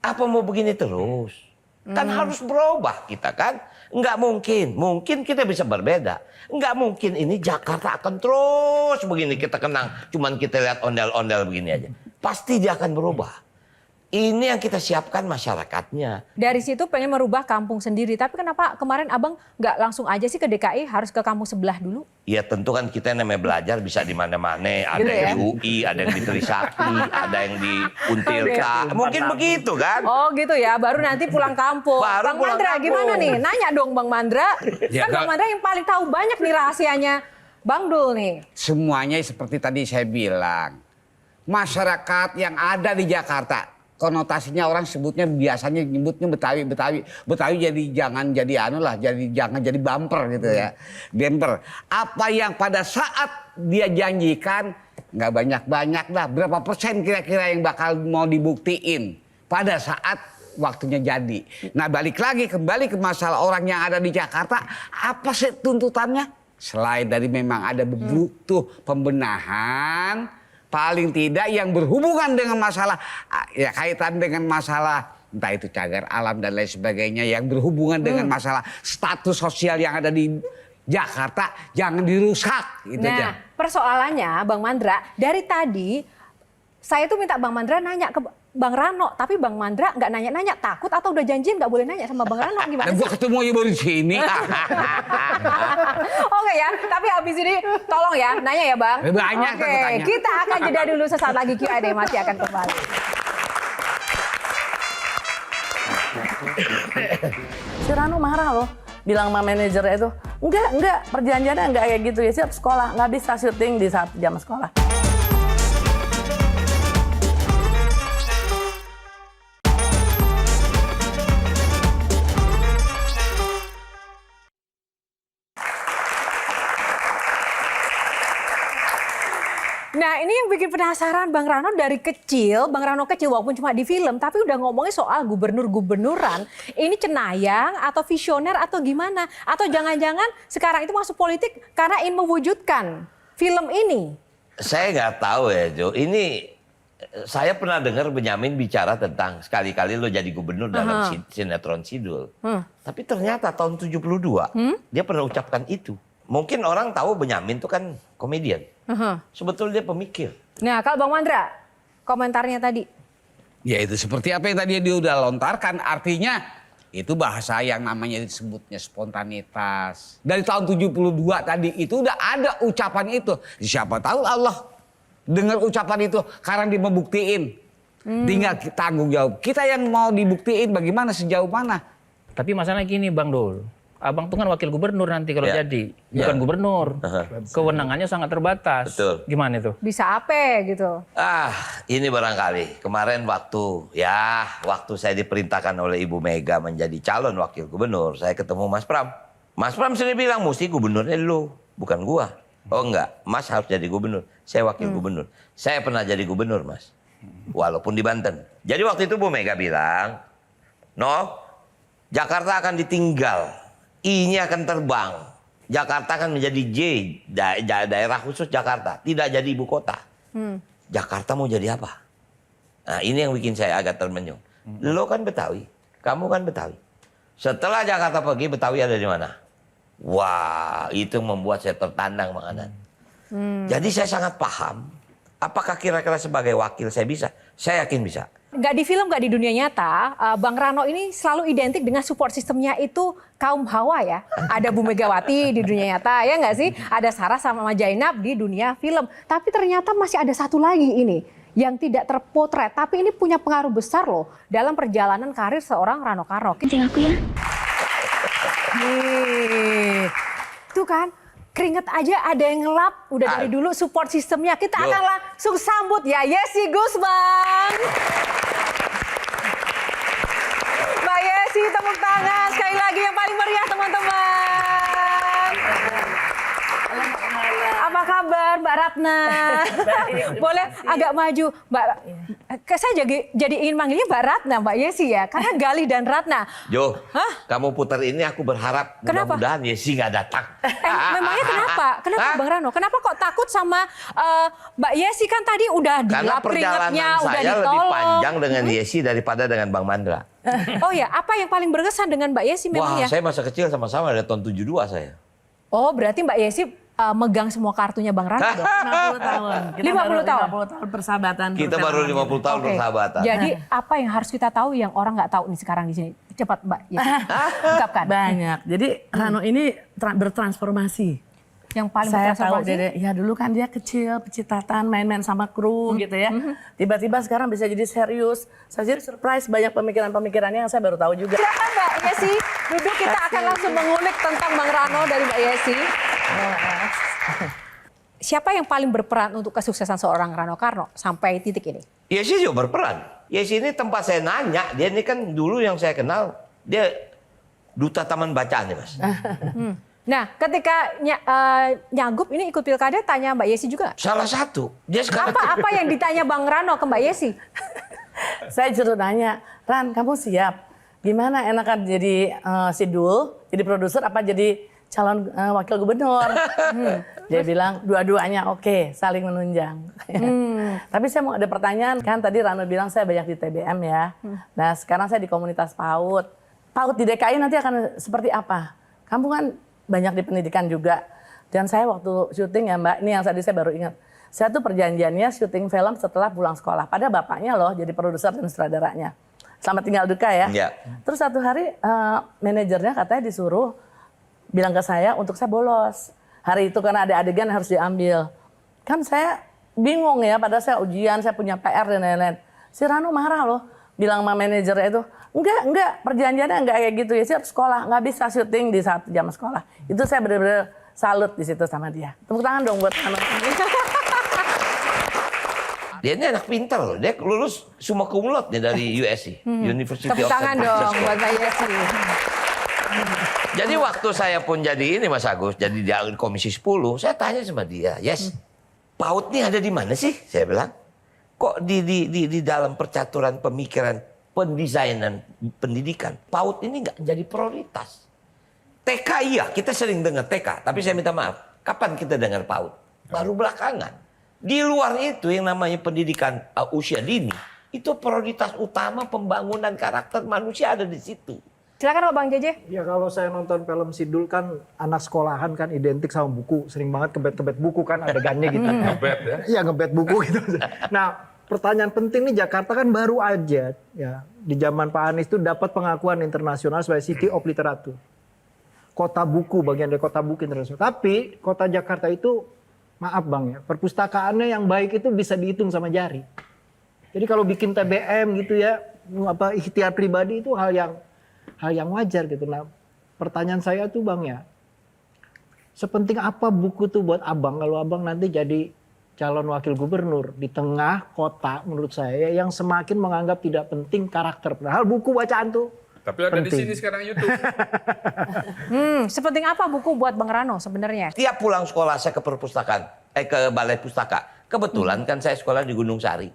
Speaker 7: Apa mau begini terus? Kan harus berubah kita kan? Nggak mungkin. Mungkin kita bisa berbeda. Nggak mungkin ini Jakarta akan terus begini kita kenang. Cuman kita lihat ondel-ondel begini aja. Pasti dia akan berubah. Ini yang kita siapkan masyarakatnya.
Speaker 6: Dari situ pengen merubah kampung sendiri. Tapi kenapa kemarin Abang nggak langsung aja sih ke DKI, harus ke kampung sebelah dulu?
Speaker 7: Ya tentu kan kita namanya belajar bisa di mana-mana. Ada yang di UI, ada yang di Trisakti, ada yang di Untirta. Mungkin begitu kan?
Speaker 6: Oh gitu ya, baru nanti pulang kampung.
Speaker 7: Baru
Speaker 6: Bang
Speaker 7: pulang
Speaker 6: Mandra
Speaker 7: kampung.
Speaker 6: gimana nih? Nanya dong Bang Mandra.
Speaker 2: Ya,
Speaker 6: Kan Bang Mandra yang paling tahu banyak nih rahasianya Bang Dul nih.
Speaker 2: Semuanya seperti tadi saya bilang. Masyarakat yang ada di Jakarta, konotasinya orang sebutnya biasanya nyebutnya Betawi jadi jangan jadi bumper gitu ya. Bumper. Apa yang pada saat dia janjikan nggak banyak lah. Berapa persen kira-kira yang bakal mau dibuktiin pada saat waktunya jadi. Nah kembali ke masalah orang yang ada di Jakarta, apa sih tuntutannya? Selain dari memang ada butuh pembenahan, paling tidak yang berhubungan dengan masalah, ya kaitan dengan masalah entah itu cagar alam dan lain sebagainya, yang berhubungan dengan masalah status sosial yang ada di Jakarta jangan dirusak. Gitu aja.
Speaker 6: Persoalannya Bang Mandra, dari tadi saya tuh minta Bang Mandra nanya ke Bang Rano, tapi Bang Mandra nggak nanya-nanya, takut atau udah janjian nggak boleh nanya sama Bang Rano, gimana sih?
Speaker 2: Gua ketemu ibu di sini.
Speaker 6: Oke ya, tapi habis ini tolong ya, nanya ya Bang.
Speaker 2: Banyak
Speaker 6: Oke,
Speaker 2: tanya.
Speaker 6: kita akan jeda dulu, sesaat lagi Q&A masih akan kembali.
Speaker 9: Si Rano marah loh, bilang sama manajernya itu, enggak, perjanjiannya enggak kayak gitu ya, siap sekolah, nggak bisa syuting di saat jam sekolah.
Speaker 6: Nah ini yang bikin penasaran Bang Rano, dari kecil, Bang Rano kecil walaupun cuma di film, tapi udah ngomongin soal gubernur-gubernuran. Ini cenayang atau visioner atau gimana? Atau jangan-jangan sekarang itu masuk politik karena ingin mewujudkan film ini?
Speaker 7: Saya nggak tahu ya Jo. Ini saya pernah dengar Benyamin bicara tentang sekali-kali lo jadi gubernur dalam sinetron Sidul. Tapi ternyata tahun 72 dia pernah ucapkan itu. Mungkin orang tahu Benyamin itu kan komedian. Sebetulnya dia pemikir.
Speaker 6: Nah kalau Bang Mandra, komentarnya tadi.
Speaker 2: Ya itu seperti apa yang tadi dia udah lontarkan. Artinya Itu bahasa yang namanya disebutnya spontanitas. Dari tahun 72 tadi itu udah ada ucapan itu. Siapa tahu Allah dengar ucapan itu karena dia membuktiin. Tinggal tanggung jawab. Kita yang mau dibuktiin bagaimana sejauh mana.
Speaker 5: Tapi masalahnya gini Bang Dul. Abang tuh kan wakil gubernur nanti kalau jadi. Bukan gubernur. Kewenangannya sangat terbatas.
Speaker 7: Betul.
Speaker 5: Gimana itu?
Speaker 6: Bisa apa gitu?
Speaker 7: Ini barangkali kemarin waktu saya diperintahkan oleh Ibu Mega menjadi calon wakil gubernur, saya ketemu Mas Pram. Mas Pram sendiri bilang mesti gubernurnya lu, bukan gua. Oh enggak, Mas harus jadi gubernur. Saya wakil gubernur. Saya pernah jadi gubernur, Mas. Walaupun di Banten. Jadi waktu itu Bu Mega bilang, "No, Jakarta akan ditinggal. I-nya akan terbang. Jakarta akan menjadi J, daerah khusus Jakarta. Tidak jadi ibu kota. Jakarta mau jadi apa?" Nah ini yang bikin saya agak termenung. Lo kan Betawi, kamu kan Betawi. Setelah Jakarta pergi, Betawi ada di mana? Wah, itu membuat saya tertandang, Bang Anan. Jadi saya sangat paham. Apakah kira-kira sebagai wakil saya bisa? Saya yakin bisa.
Speaker 6: Nggak di film, nggak di dunia nyata, Bang Rano ini selalu identik dengan support sistemnya itu kaum hawa ya. Ada Bu Megawati di dunia nyata, ya nggak sih? Ada Sarah sama Zainab di dunia film. Tapi ternyata masih ada satu lagi ini yang tidak terpotret. Tapi ini punya pengaruh besar loh dalam perjalanan karir seorang Rano Karno.
Speaker 10: Kencing aku ya.
Speaker 6: Nih, tuh kan. Keringet aja ada yang ngelap, udah dari dulu support sistemnya. Kita akan langsung sambut ya Yesi Gusbang. Mbak Yesi, tepuk tangan sekali lagi yang paling meriah teman-teman. Apa kabar Mbak Ratna? Boleh agak maju Mbak. Saya jadi ingin manggilnya Mbak Ratna, Mbak Yesi ya, karena Galih dan Ratna.
Speaker 7: Jo, kamu putar ini aku berharap mudah-mudahan Yesi nggak datang.
Speaker 6: Memangnya kenapa? Kenapa Bang Rano? Kenapa kok takut sama Mbak Yesi? Kan tadi udah dilap keringetnya, udah ditolong.
Speaker 7: Saya lebih panjang dengan Yesi daripada dengan Bang Mandra.
Speaker 6: Oh ya, apa yang paling berkesan dengan Mbak Yesi memang ya?
Speaker 7: Wah, saya masa kecil sama-sama dari tahun 72 saya.
Speaker 6: Oh, berarti Mbak Yesi megang semua kartunya Bang Rano dong?
Speaker 9: 50 tahun. Kita
Speaker 6: 50 tahun?
Speaker 9: 50 tahun persahabatan.
Speaker 7: Kita baru 50 tahun persahabatan.
Speaker 6: Jadi apa yang harus kita tahu yang orang nggak tahu nih sekarang di sini? Cepat Mbak Yesi, ungkapkan.
Speaker 9: Banyak. Jadi Rano ini bertransformasi.
Speaker 6: Yang paling
Speaker 9: Saya tahu
Speaker 6: bertransformasi?
Speaker 9: ya dulu kan dia kecil, pecitatan, main-main sama kru gitu ya. Tiba-tiba sekarang bisa jadi serius. Saya jadi surprise banyak pemikiran-pemikirannya yang saya baru tahu juga.
Speaker 6: Silakan Mbak Yesi, duduk kita akan langsung mengulik tentang Bang Rano dari Mbak Yesi. Siapa yang paling berperan untuk kesuksesan seorang Rano Karno sampai titik ini?
Speaker 7: Yesi juga berperan. Yesi ini tempat saya nanya, dia ini kan dulu yang saya kenal, dia duta taman bacaan ya Mas.
Speaker 6: Nah, ketika Nyagup ini ikut pilkada, tanya Mbak Yesi juga?
Speaker 7: Salah satu. Dia sekarang
Speaker 6: Apa yang ditanya Bang Rano ke Mbak Yesi?
Speaker 9: Saya justru nanya, Ran kamu siap? Gimana enakan jadi sidul, jadi produser apa jadi calon wakil gubernur? Dia bilang dua-duanya oke, saling menunjang. Tapi saya mau ada pertanyaan, kan tadi Rano bilang saya banyak di TBM ya. Nah sekarang saya di komunitas PAUD. PAUD di DKI nanti akan seperti apa? Kamu kan banyak di pendidikan juga. Dan saya waktu syuting ya Mbak, ini yang tadi saya baru ingat. Saya tuh perjanjiannya syuting film setelah pulang sekolah. Pada bapaknya loh jadi produser dan sutradaranya. Selamat tinggal duka ya. Terus satu hari manajernya katanya disuruh bilang ke saya untuk saya bolos. Hari itu karena ada adegan yang harus diambil. Kan saya bingung ya, padahal saya ujian, saya punya PR dan lain-lain. Si Rano marah loh, bilang sama manajernya itu, enggak, perjanjiannya enggak kayak gitu ya, siap sekolah, nggak bisa syuting di saat jam sekolah. Itu saya benar-benar salut di situ sama dia. Tepuk tangan dong buat Rano.
Speaker 7: Dia ini anak pintar loh, dia lulus summa cum laude dari USC, University of
Speaker 6: Tepuk tangan dong buat Mbak Yesi.
Speaker 7: Jadi waktu saya pun jadi ini Mas Agus, jadi di Komisi 10, saya tanya sama dia, Yes, PAUD ini ada di mana sih? Saya bilang, kok di dalam percaturan pemikiran pendesainan pendidikan, PAUD ini nggak jadi prioritas. TK iya, kita sering dengar TK, tapi saya minta maaf, kapan kita dengar PAUD? Baru belakangan. Di luar itu yang namanya pendidikan usia dini, itu prioritas utama pembangunan karakter manusia ada di situ.
Speaker 6: Silakan Bang JJ.
Speaker 4: Ya kalau saya nonton film Sidul kan anak sekolahan kan identik sama buku. Sering banget kebet-kebet buku kan adegannya gitu.
Speaker 3: Ngebet ya.
Speaker 4: Iya ngebet buku gitu. Nah pertanyaan penting nih, Jakarta kan baru aja ya di zaman Pak Anies itu dapat pengakuan internasional sebagai City of Literature. Kota buku, bagian dari kota buku internasional. Tapi kota Jakarta itu, maaf Bang ya, perpustakaannya yang baik itu bisa dihitung sama jari. Jadi kalau bikin TBM gitu ya, ikhtiar pribadi itu hal yang wajar gitu. Nah, pertanyaan saya tuh Bang ya, sepenting apa buku tuh buat Abang kalau Abang nanti jadi calon wakil gubernur di tengah kota menurut saya yang semakin menganggap tidak penting karakter. Padahal buku bacaan tuh
Speaker 3: Tapi ada di
Speaker 4: penting.
Speaker 3: sini sekarang YouTube.
Speaker 6: Sepenting apa buku buat Bang Rano sebenarnya?
Speaker 7: Tiap pulang sekolah saya ke perpustakaan, ke balai pustaka. Kebetulan kan saya sekolah di Gunung Sari.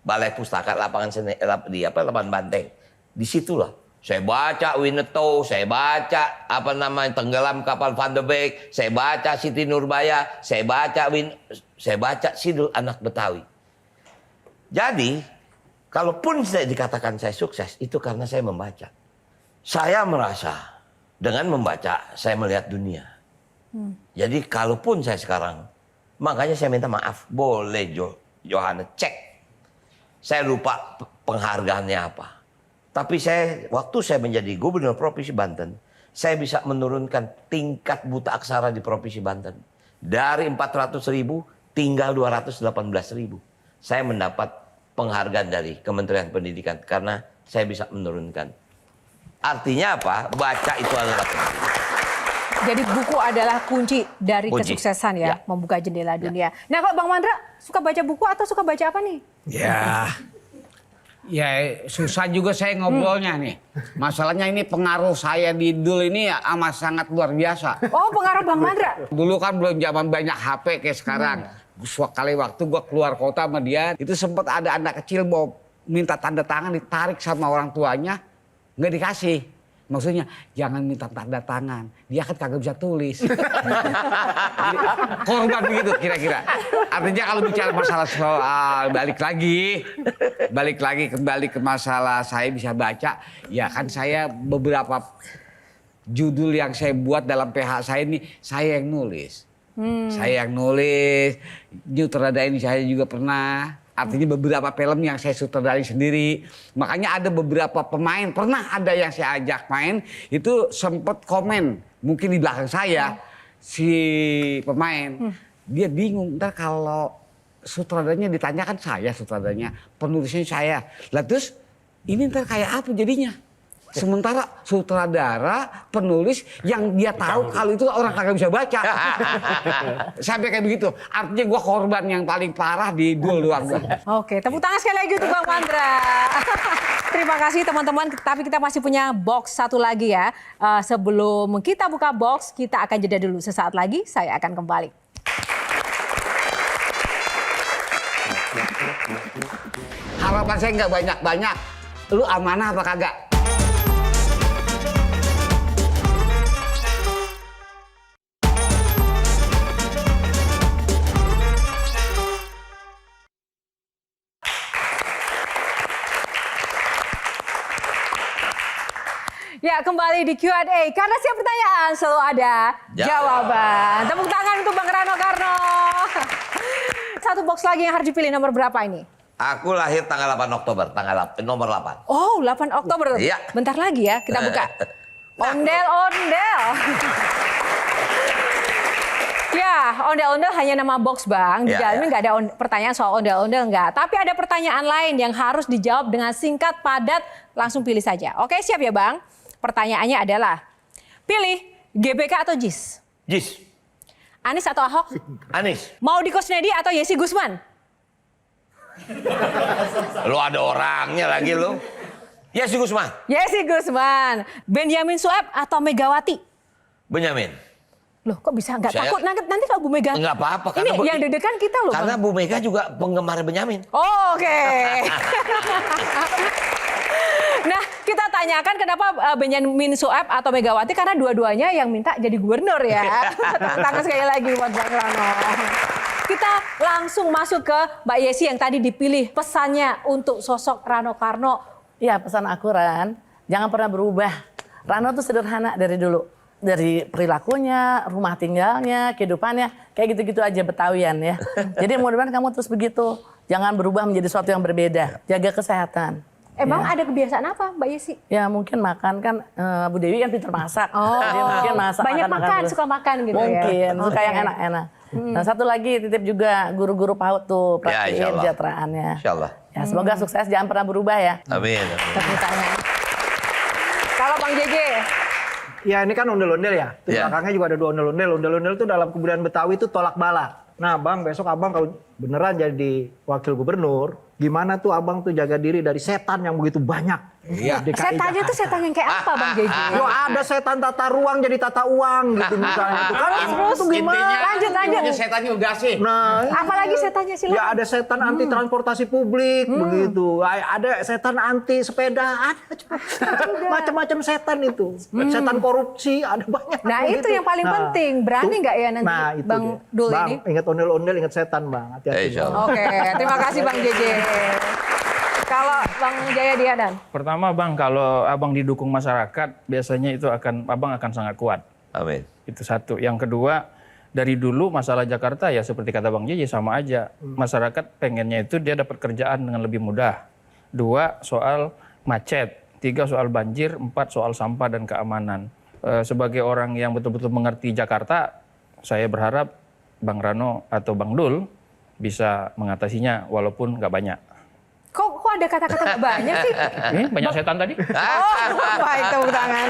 Speaker 7: Balai pustaka lapangan lapangan Banteng. Di situlah saya baca Winnetou, saya baca Tenggelam Kapal Van de Beek, saya baca Siti Nurbaya, saya baca Sidul Anak Betawi. Jadi, kalaupun saya dikatakan saya sukses, itu karena saya membaca. Saya merasa dengan membaca, saya melihat dunia. Jadi, kalaupun saya sekarang, makanya saya minta maaf, boleh Johannes cek. Saya lupa penghargaannya apa. Tapi waktu saya menjadi gubernur Provinsi Banten, saya bisa menurunkan tingkat buta aksara di Provinsi Banten. Dari 400.000 tinggal 218.000. Saya mendapat penghargaan dari Kementerian Pendidikan karena saya bisa menurunkan. Artinya apa? Baca itu adalah kunci.
Speaker 6: Jadi buku adalah kunci dari kesuksesan ya, membuka jendela dunia. Nah kalau Bang Mandra suka baca buku atau suka baca apa nih?
Speaker 2: Ya susah juga saya ngobrolnya nih. Masalahnya ini pengaruh saya di Dul ini amat sangat luar biasa.
Speaker 6: Oh pengaruh Bang Mandra?
Speaker 2: Dulu kan belum zaman banyak HP kayak sekarang. Sekali waktu gua keluar kota sama dia, itu sempat ada anak kecil mau minta tanda tangan ditarik sama orang tuanya, nggak dikasih. Maksudnya jangan minta tanda tangan, dia kan kagak bisa tulis. Jadi, korban begitu kira-kira. Artinya kalau bicara masalah soal kembali ke masalah saya bisa baca, ya kan saya beberapa judul yang saya buat dalam PH saya ini saya yang nulis. Saya yang nulis, nyutradain saya juga pernah. Artinya beberapa film yang saya sutradari sendiri. Makanya ada beberapa pemain, pernah ada yang saya ajak main, itu sempat komen. Mungkin di belakang saya, si pemain. Dia bingung, ntar kalau sutradaranya ditanyakan saya sutradaranya, penulisnya saya. Lah terus ini ntar kayak apa jadinya? Sementara sutradara, penulis yang dia tahu kalau itu orang kagak bisa baca. Sampai kayak begitu. Artinya gue korban yang paling parah di Dul luar gua.
Speaker 6: Oke, tepuk tangan sekali lagi untuk Bang Mandra. Terima kasih teman-teman, tapi kita masih punya box satu lagi ya. Sebelum kita buka box, kita akan jeda dulu. Sesaat lagi saya akan kembali.
Speaker 2: Harapan saya nggak banyak-banyak. Lu amanah apa kagak?
Speaker 6: Ya, kembali di Q&A. Karena setiap pertanyaan selalu ada jawaban. Tepuk tangan untuk Bang Rano Karno. Satu box lagi yang harus dipilih, nomor berapa ini?
Speaker 7: Aku lahir tanggal 8 Oktober, nomor 8.
Speaker 6: Oh, 8 Oktober.
Speaker 7: Iya.
Speaker 6: Bentar lagi ya, kita buka. Ondel-ondel. Ya, ondel-ondel hanya nama box Bang. Di dalamnya nggak ada pertanyaan soal ondel-ondel nggak. Tapi ada pertanyaan lain yang harus dijawab dengan singkat, padat. Langsung pilih saja. Oke, siap ya Bang? Pertanyaannya adalah, pilih GBK atau JIS?
Speaker 7: JIS.
Speaker 6: Anies atau Ahok?
Speaker 7: Anies.
Speaker 6: Mau di Kusnedi atau Yesi Gusman?
Speaker 7: Lu ada orangnya lagi lu. Yesi Gusman.
Speaker 6: Yesi Gusman. Benyamin Sueb atau Megawati?
Speaker 7: Benyamin.
Speaker 6: Loh kok bisa nggak takut nanti kalau Bu Mega?
Speaker 7: Nggak apa-apa.
Speaker 6: Ini yang deg-degan kita loh.
Speaker 7: Karena Bu Mega juga penggemar Benyamin.
Speaker 6: Oh, oke. Nah, kita tanyakan kenapa Benyamin Sueb atau Megawati, karena dua-duanya yang minta jadi gubernur ya. Tepuk tangan sekali lagi buat Bang Rano. Kita langsung masuk ke Mbak Yesi yang tadi dipilih pesannya untuk sosok Rano Karno.
Speaker 9: Ya, pesan aku Ran, jangan pernah berubah. Rano tuh sederhana dari dulu. Dari perilakunya, rumah tinggalnya, kehidupannya, kayak gitu-gitu aja Betawian ya. Jadi mudah-mudahan kamu terus begitu. Jangan berubah menjadi sesuatu yang berbeda. Jaga kesehatan.
Speaker 6: Bang ada kebiasaan apa Mbak Yesi?
Speaker 9: Ya mungkin makan kan Bu Dewi kan pintar masak.
Speaker 6: Oh,
Speaker 9: Jadi mungkin masak
Speaker 6: banyak makan,
Speaker 9: terus.
Speaker 6: suka makan gitu
Speaker 9: Mungkin,
Speaker 6: ya?
Speaker 9: suka yang enak-enak. Nah satu lagi titip juga guru-guru PAUD tuh praktiin kesejahteraannya.
Speaker 7: Insya Allah.
Speaker 9: Ya, semoga sukses, jangan pernah berubah ya.
Speaker 7: Amin.
Speaker 6: Tepuk tangan. Kalau Bang JJ?
Speaker 4: Ya ini kan ondel-ondel ya. Di
Speaker 7: Ya.
Speaker 4: belakangnya juga ada 2 ondel-ondel. Ondel-ondel itu dalam kebudayaan Betawi itu tolak bala. Nah Bang, besok Abang kalau beneran jadi wakil gubernur, gimana tuh Abang tuh jaga diri dari setan yang begitu banyak?
Speaker 2: Iya.
Speaker 6: Setannya tuh setan yang kayak apa Bang JJ?
Speaker 4: Yo ada setan tata ruang jadi tata uang gitu misalnya. Itu kan itu gimana?
Speaker 6: Lanjut.
Speaker 2: Intinya setannya udah sih.
Speaker 4: Nah,
Speaker 6: Apalagi setannya silakan.
Speaker 4: ya ada setan anti transportasi publik begitu. Ada setan anti sepeda, ada macam-macam setan itu. Setan korupsi ada banyak.
Speaker 6: Nah itu yang paling penting. Berani nggak ya nanti
Speaker 4: itu
Speaker 6: Bang
Speaker 4: dia.
Speaker 6: Dul
Speaker 4: Bang,
Speaker 6: ini?
Speaker 4: ingat ondel-ondel, ingat setan Bang. Hati-hati.
Speaker 7: Insya
Speaker 4: Bang.
Speaker 7: Allah.
Speaker 6: Oke, terima kasih Bang JJ. Kalau Bang Jaya Diadan?
Speaker 5: Pertama Bang, kalau Abang didukung masyarakat, biasanya itu Abang akan sangat kuat.
Speaker 7: Amin.
Speaker 5: Itu satu. Yang kedua, dari dulu masalah Jakarta ya seperti kata Bang JJ sama aja. Masyarakat pengennya itu dia dapat kerjaan dengan lebih mudah. 2, soal macet. 3, soal banjir. 4, soal sampah dan keamanan. Sebagai orang yang betul-betul mengerti Jakarta, saya berharap Bang Rano atau Bang Dul bisa mengatasinya walaupun nggak banyak.
Speaker 6: Kok ada kata-kata nggak banyak sih?
Speaker 5: Banyak setan tadi.
Speaker 6: Baik, tepuk tangan.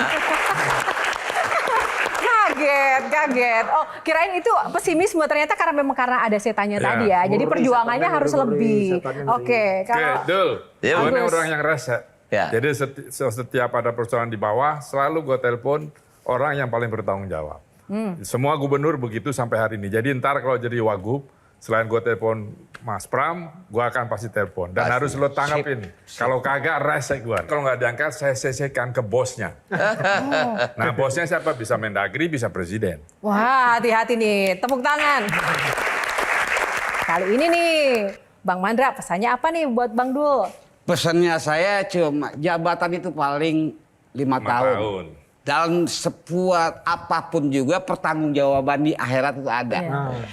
Speaker 6: Kaget. Oh, kirain itu pesimisme, ternyata karena ada setannya
Speaker 3: Ya,
Speaker 6: tadi ya. Jadi
Speaker 4: ngeri,
Speaker 6: perjuangannya
Speaker 4: setannya
Speaker 6: harus
Speaker 4: ngeri,
Speaker 6: lebih.
Speaker 4: setannya ngeri.
Speaker 6: Oke, kalau
Speaker 3: Dul,
Speaker 7: Ya,
Speaker 3: gue ini
Speaker 6: Agus.
Speaker 3: orang yang rese.
Speaker 7: Ya.
Speaker 3: Jadi setiap ada persoalan di bawah, selalu gue telepon orang yang paling bertanggung jawab. Semua gubernur begitu sampai hari ini. Jadi ntar kalau jadi wagub, selain gue telepon Mas Pram, gue akan pasti telepon. Dan
Speaker 7: Pasti.
Speaker 3: harus lo tanggapin. Kalau kagak, rese gue. Kalau nggak diangkat, saya sesekan ke bosnya. Nah bosnya siapa? Bisa Mendagri, bisa presiden.
Speaker 6: wah, hati-hati nih. Tepuk tangan. Kali ini nih, Bang Mandra, pesannya apa nih buat Bang Dul?
Speaker 2: Pesannya saya cuma jabatan itu paling 5 tahun. Dalam sebuah apapun juga pertanggungjawaban di akhirat itu ada.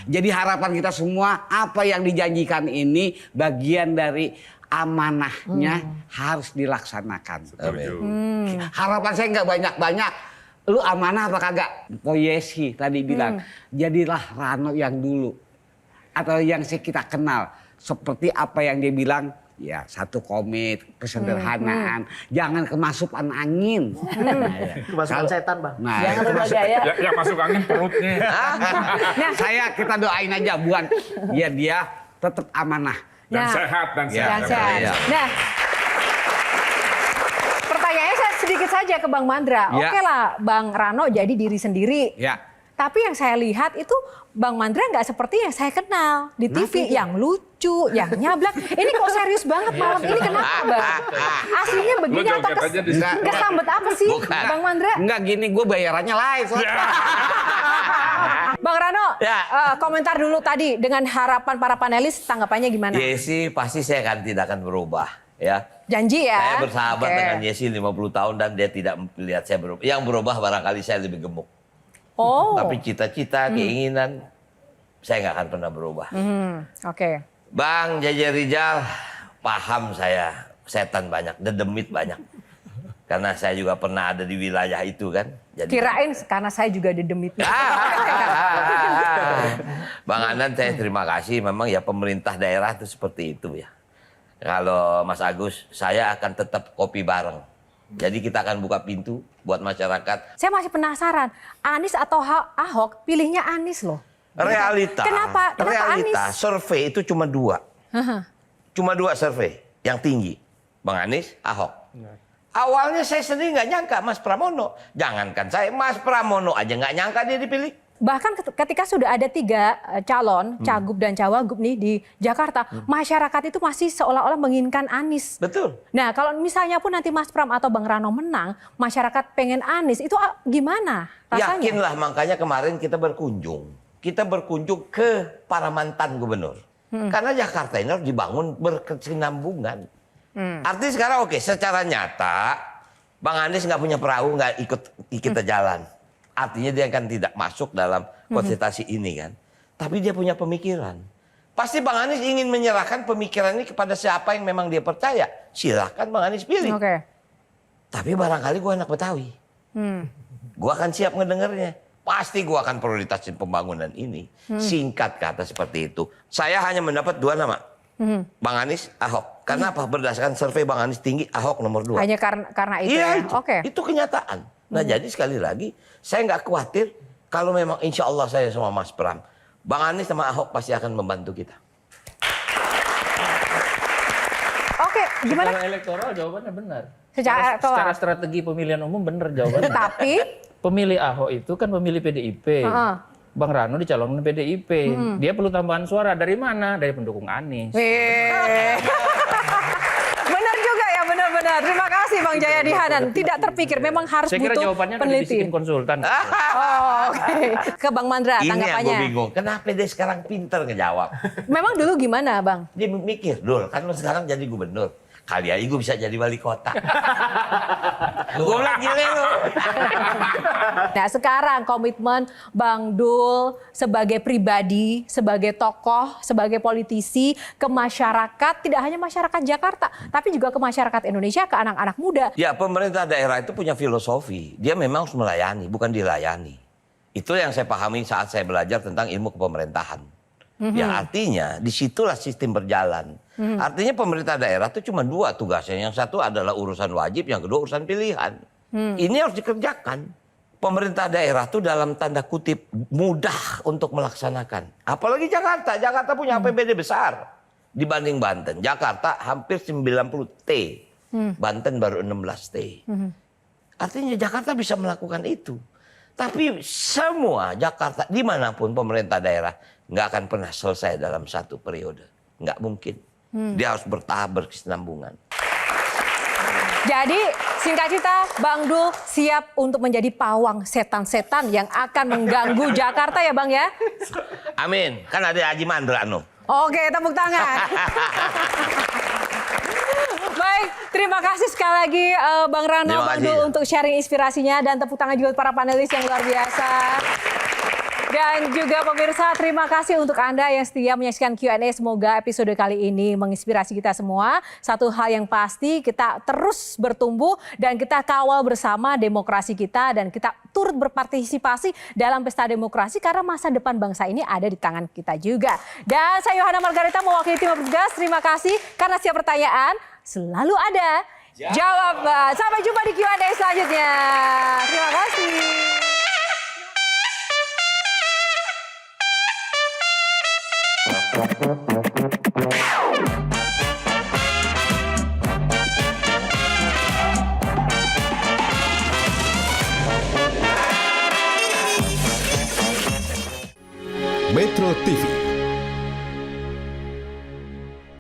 Speaker 2: Jadi harapan kita semua apa yang dijanjikan ini bagian dari amanahnya harus dilaksanakan.
Speaker 3: Setuju.
Speaker 2: Harapan saya nggak banyak-banyak. Lu amanah apa kagak? Poyesi tadi bilang, jadilah Rano yang dulu. Atau yang kita kenal. Seperti apa yang dia bilang, ya satu komit, kesederhanaan. Jangan kemasukan angin.
Speaker 4: Kemasukan setan Bang.
Speaker 2: Nah,
Speaker 9: Jangan berubah gaya.
Speaker 3: Yang masuk angin perutnya.
Speaker 2: kita doain aja buat biar dia tetap amanah.
Speaker 3: Dan
Speaker 6: Nah,
Speaker 3: sehat, dan
Speaker 2: Ya,
Speaker 3: sehat.
Speaker 6: sehat.
Speaker 7: iya.
Speaker 6: Nah, pertanyaannya saya sedikit saja ke Bang Mandra.
Speaker 2: Ya.
Speaker 6: Oke lah, Bang Rano jadi diri sendiri.
Speaker 2: Ya.
Speaker 6: Tapi yang saya lihat itu Bang Mandra nggak seperti yang saya kenal di TV, yang lucu, yang nyablak. Ini kok serius banget malam ini, kenapa Bang? Aslinya begini
Speaker 3: Lu
Speaker 6: atau
Speaker 3: joget aja di sana.
Speaker 6: kesambet apa sih
Speaker 7: Bukan.
Speaker 6: Bang Mandra?
Speaker 2: Enggak gini, gue bayarannya live.
Speaker 6: Bang Rano,
Speaker 7: Ya.
Speaker 6: komentar dulu tadi dengan harapan para panelis, tanggapannya gimana?
Speaker 7: Yesi pasti saya tidak akan berubah. Ya.
Speaker 6: Janji ya?
Speaker 7: Saya bersahabat
Speaker 6: Oke.
Speaker 7: dengan Yesi 50 tahun dan dia tidak melihat saya berubah. Yang berubah barangkali saya lebih gemuk.
Speaker 6: Oh,
Speaker 7: Tapi cita-cita, keinginan, saya nggak akan pernah berubah.
Speaker 6: oke.
Speaker 7: Bang JJ Rizal, paham saya setan banyak, dedemit banyak. Karena saya juga pernah ada di wilayah itu kan. Jadi,
Speaker 6: Kirain karena saya juga didemit.
Speaker 7: Bang Anan, saya terima kasih. Memang ya pemerintah daerah itu seperti itu ya. Kalau Mas Agus, saya akan tetap kopi bareng. Jadi kita akan buka pintu buat masyarakat.
Speaker 6: Saya masih penasaran, Anies atau Ahok, pilihnya Anies loh.
Speaker 7: Realita.
Speaker 6: Kenapa
Speaker 7: Realita,
Speaker 6: Anies?
Speaker 7: survei itu cuma 2. Cuma 2 survei yang tinggi. Bang Anies, Ahok. Awalnya saya sendiri nggak nyangka Mas Pramono. Jangankan saya, Mas Pramono aja nggak nyangka dia dipilih.
Speaker 6: Bahkan ketika sudah ada 3 calon, Cagup dan Cawagup nih di Jakarta, masyarakat itu masih seolah-olah menginginkan Anies.
Speaker 7: Betul.
Speaker 6: Nah kalau misalnya pun nanti Mas Pram atau Bang Rano menang, masyarakat pengen Anies, itu gimana rasanya?
Speaker 7: Yakinlah, makanya kemarin kita berkunjung. Kita berkunjung ke para mantan gubernur. Karena Jakarta ini harus dibangun berkesinambungan. Artinya sekarang oke, secara nyata Bang Anies nggak punya perahu, nggak ikut kita jalan. Artinya dia kan tidak masuk dalam konsentrasi ini kan. Tapi dia punya pemikiran. Pasti Bang Anies ingin menyerahkan pemikiran ini kepada siapa yang memang dia percaya. Silahkan Bang Anies pilih.
Speaker 6: Oke.
Speaker 7: Tapi barangkali gue anak Betawi. Gue akan siap ngedengarnya. Pasti gue akan prioritasin pembangunan ini. Singkat kata seperti itu. Saya hanya mendapat 2 nama. Bang Anies, Ahok. Karena apa? Berdasarkan survei Bang Anies tinggi, Ahok nomor 2.
Speaker 6: Hanya karena itu
Speaker 7: Iya,
Speaker 6: ya? Oke.
Speaker 7: itu kenyataan. Nah jadi sekali lagi, saya nggak khawatir kalau memang insya Allah saya sama Mas Pram. Bang Anies sama Ahok pasti akan membantu kita.
Speaker 6: Oke, gimana?
Speaker 5: Secara elektoral jawabannya benar.
Speaker 6: Secara
Speaker 5: strategi pemilihan umum benar jawabannya.
Speaker 6: Tapi
Speaker 5: Pemilih Ahok itu kan pemilih PDIP. Bang Rano dicalonkan PDIP. Dia perlu tambahan suara dari mana? Dari pendukung Anies.
Speaker 6: benar juga ya, benar-benar. Terima kasih Bang Jayadi Hanan. Tidak terpikir, memang harus
Speaker 5: Saya kira
Speaker 6: butuh
Speaker 5: jawabannya udah
Speaker 6: peneliti.
Speaker 5: dibisikin konsultan.
Speaker 6: Oh, oke. Ke Bang Mandra,
Speaker 7: Ini yang gue
Speaker 6: tanggapannya.
Speaker 7: bingung. Kenapa dia sekarang pinter ngejawab?
Speaker 6: Memang dulu gimana Bang?
Speaker 7: Dia mikir, Dul, kan lu sekarang jadi gubernur. Kali aja gue bisa jadi wali kota. Gue bilang gile lu.
Speaker 6: Nah sekarang komitmen Bang Dul sebagai pribadi, sebagai tokoh, sebagai politisi ke masyarakat, tidak hanya masyarakat Jakarta, tapi juga ke masyarakat Indonesia, ke anak-anak muda.
Speaker 7: Ya pemerintah daerah itu punya filosofi. Dia memang harus melayani, bukan dilayani. Itu yang saya pahami saat saya belajar tentang ilmu kepemerintahan. Ya artinya disitulah sistem berjalan. Artinya pemerintah daerah itu cuma 2 tugasnya. Yang satu adalah urusan wajib, yang kedua urusan pilihan. Ini harus dikerjakan. Pemerintah daerah itu dalam tanda kutip mudah untuk melaksanakan. Apalagi Jakarta. Jakarta punya APBD besar dibanding Banten. Jakarta hampir 90 T. Banten baru 16 T. Artinya Jakarta bisa melakukan itu. Tapi semua Jakarta dimanapun pemerintah daerah nggak akan pernah selesai dalam 1 periode. Nggak mungkin. Dia harus bertahap berkesinambungan.
Speaker 6: Jadi singkat cerita, Bang Dul siap untuk menjadi pawang setan-setan yang akan mengganggu Jakarta ya Bang ya?
Speaker 7: Amin. Kan ada Haji Mandrano.
Speaker 6: Oke, tepuk tangan. Baik, terima kasih sekali lagi Bang Rano,
Speaker 7: Terima
Speaker 6: Bang
Speaker 7: kasih.
Speaker 6: Dul untuk sharing inspirasinya dan tepuk tangan juga para panelis yang luar biasa. Dan juga pemirsa, terima kasih untuk Anda yang setia menyaksikan Q&A. Semoga episode kali ini menginspirasi kita semua. Satu hal yang pasti, kita terus bertumbuh dan kita kawal bersama demokrasi kita dan kita turut berpartisipasi dalam pesta demokrasi karena masa depan bangsa ini ada di tangan kita juga. Dan saya Yohana Margarita mewakili tim bertugas. Terima kasih karena setiap pertanyaan selalu ada jawaban. Sampai jumpa di Q&A selanjutnya. Terima kasih.
Speaker 1: Metro TV